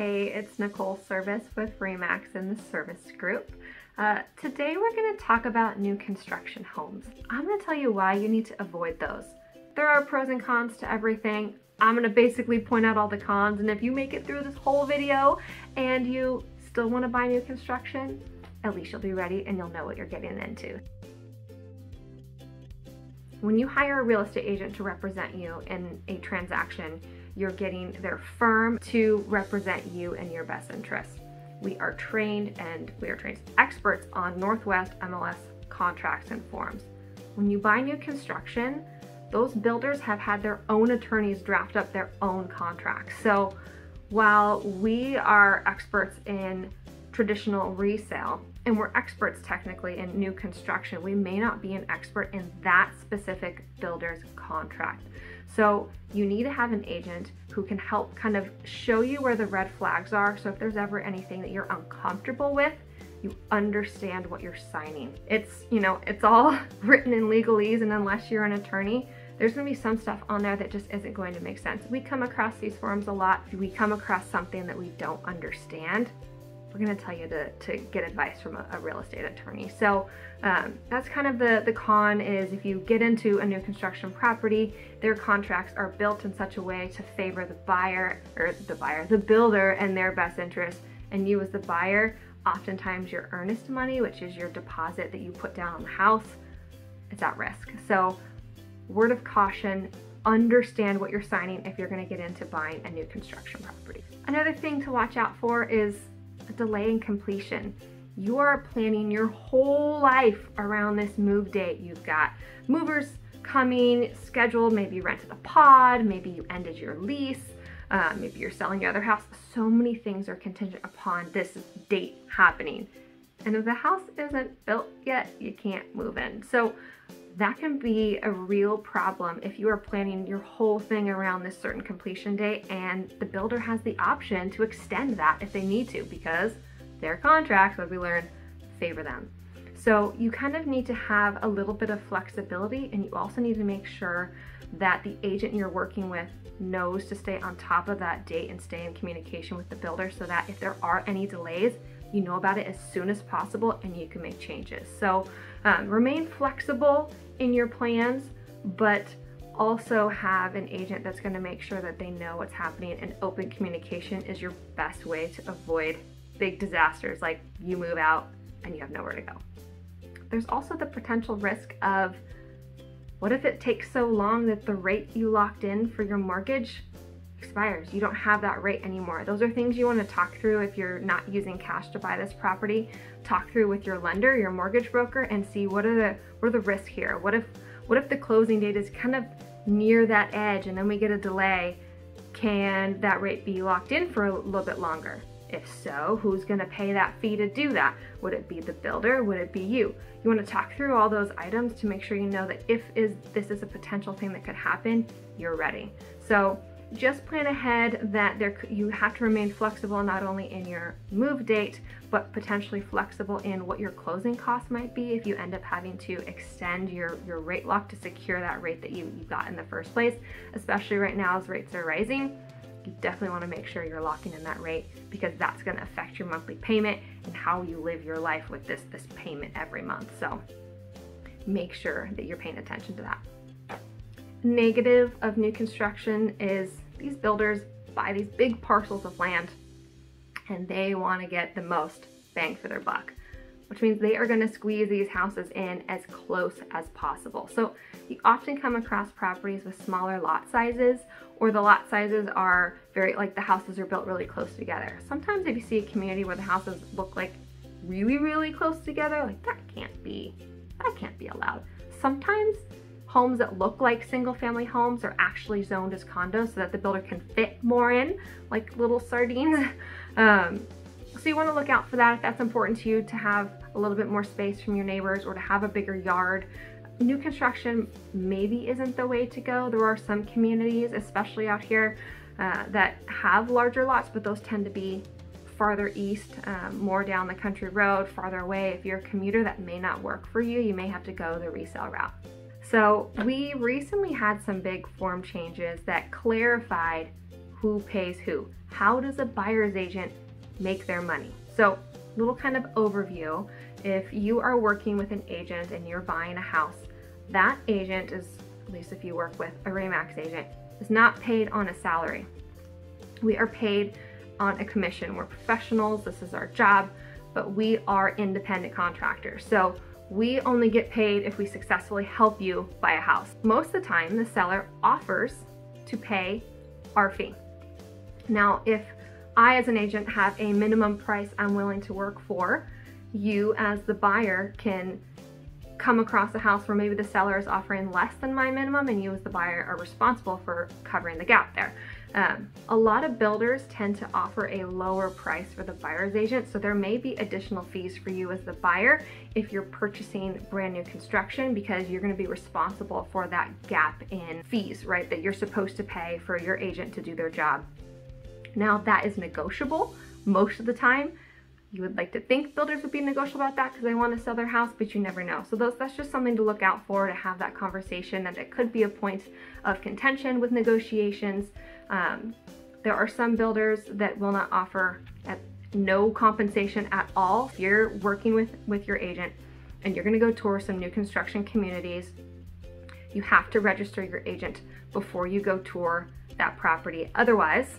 Hey, it's Nicole Serviss with Remax in the Serviss group. Today we're going to talk about new construction homes. I'm going to tell you why you need to avoid those. There are pros and cons to everything. I'm going to basically point out all the cons, and if you make it through this whole video and you still want to buy new construction, at least you'll be ready and you'll know what you're getting into. When you hire a real estate agent to represent you in a transaction, you're getting their firm to represent you in your best interest. We are trained experts on Northwest MLS contracts and forms. When you buy new construction, those builders have had their own attorneys draft up their own contracts. So while we are experts in traditional resale, and we're experts technically in new construction, we may not be an expert in that specific builder's contract. So you need to have an agent who can help kind of show you where the red flags are. So if there's ever anything that you're uncomfortable with, you understand what you're signing. It's all written in legalese, and unless you're an attorney, there's gonna be some stuff on there that just isn't going to make sense. We come across these forms a lot. If we come across something that we don't understand, we're gonna tell you to get advice from a real estate attorney. So that's kind of the con is if you get into a new construction property, their contracts are built in such a way to favor the builder and their best interest, and you as the buyer, oftentimes your earnest money, which is your deposit that you put down on the house, it's at risk. So word of caution, understand what you're signing if you're gonna get into buying a new construction property. Another thing to watch out for is a delay in completion. You are planning your whole life around this move date. You've got movers coming, scheduled, maybe you rented a pod, maybe you ended your lease, maybe you're selling your other house. So many things are contingent upon this date happening. And if the house isn't built yet, you can't move in. So that can be a real problem if you are planning your whole thing around this certain completion date and the builder has the option to extend that if they need to, because their contracts, what we learned, favor them. So you kind of need to have a little bit of flexibility, and you also need to make sure that the agent you're working with knows to stay on top of that date and stay in communication with the builder so that if there are any delays, you know about it as soon as possible and you can make changes. So remain flexible in your plans, but also have an agent that's going to make sure that they know what's happening, and open communication is your best way to avoid big disasters like you move out and you have nowhere to go. There's also the potential risk of, what if it takes so long that the rate you locked in for your mortgage expires? You don't have that rate anymore. Those are things you want to talk through if you're not using cash to buy this property. Talk through with your lender, your mortgage broker, and see what are the risks here. What if the closing date is kind of near that edge and then we get a delay? Can that rate be locked in for a little bit longer? If so, who's going to pay that fee to do that? Would it be the builder? Would it be you? You want to talk through all those items to make sure you know that if this is a potential thing that could happen, you're ready. So just plan ahead that you have to remain flexible not only in your move date, but potentially flexible in what your closing costs might be if you end up having to extend your rate lock to secure that rate that you got in the first place. Especially right now as rates are rising, you definitely want to make sure you're locking in that rate, because that's going to affect your monthly payment and how you live your life with this payment every month. So make sure that you're paying attention to that. Negative of new construction is these builders buy these big parcels of land and they want to get the most bang for their buck, which means they are going to squeeze these houses in as close as possible. So you often come across properties with smaller lot sizes, or the lot sizes are the houses are built really close together. Sometimes if you see a community where the houses look like really, really close together, like that can't be allowed. Sometimes homes that look like single-family homes are actually zoned as condos so that the builder can fit more in, like little sardines. So you want to look out for that if that's important to you, to have a little bit more space from your neighbors or to have a bigger yard. New construction maybe isn't the way to go. There are some communities, especially out here, that have larger lots, but those tend to be farther east, more down the country road, farther away. If you're a commuter, that may not work for you. You may have to go the resale route. So we recently had some big form changes that clarified who pays who, how does a buyer's agent make their money? So, little kind of overview. If you are working with an agent and you're buying a house, that agent is, at least if you work with a RE/MAX agent, is not paid on a salary. We are paid on a commission. We're professionals, this is our job, but we are independent contractors. So we only get paid if we successfully help you buy a house. Most of the time, the seller offers to pay our fee. Now, if I as an agent have a minimum price I'm willing to work for, you as the buyer can come across a house where maybe the seller is offering less than my minimum and you as the buyer are responsible for covering the gap there. A lot of builders tend to offer a lower price for the buyer's agent, so there may be additional fees for you as the buyer if you're purchasing brand new construction, because you're going to be responsible for that gap in fees, right, that you're supposed to pay for your agent to do their job. Now, that is negotiable most of the time. You would like to think builders would be negotiable about that because they want to sell their house, but you never know. So that's just something to look out for, to have that conversation, and it could be a point of contention with negotiations. There are some builders that will not offer no compensation at all. If you're working with your agent and you're going to go tour some new construction communities, you have to register your agent before you go tour that property. Otherwise,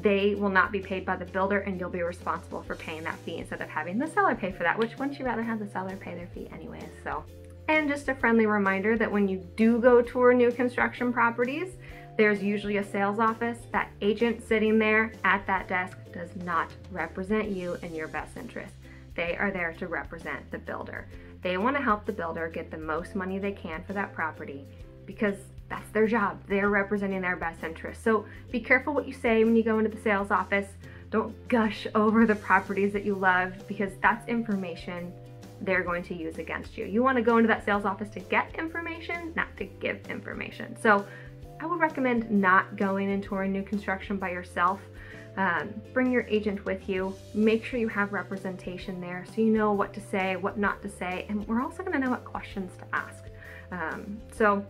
they will not be paid by the builder and you'll be responsible for paying that fee instead of having the seller pay for that, which wouldn't you rather have the seller pay their fee anyways? So, and just a friendly reminder that when you do go tour new construction properties, there's usually a sales office. That agent sitting there at that desk does not represent you in your best interest. They are there to represent the builder. They want to help the builder get the most money they can for that property because that's their job. They're representing their best interest. So be careful what you say when you go into the sales office. Don't gush over the properties that you love, because that's information they're going to use against you. You want to go into that sales office to get information, not to give information. So I would recommend not going and touring new construction by yourself. Bring your agent with you. Make sure you have representation there so you know what to say, what not to say, and we're also going to know what questions to ask. So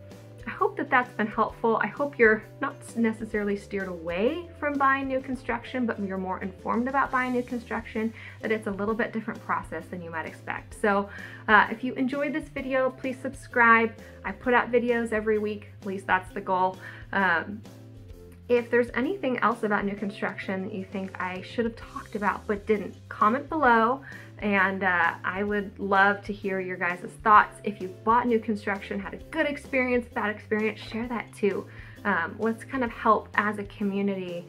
I hope that that's been helpful. I hope you're not necessarily steered away from buying new construction, but you're more informed about buying new construction, that it's a little bit different process than you might expect. So if you enjoyed this video, please subscribe. I put out videos every week, at least that's the goal. If there's anything else about new construction that you think I should have talked about but didn't, comment below, and I would love to hear your guys' thoughts. If you've bought new construction, had a good experience, bad experience, share that too. Let's kind of help as a community,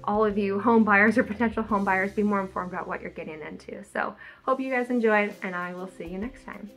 all of you home buyers or potential home buyers, be more informed about what you're getting into. So hope you guys enjoyed, and I will see you next time.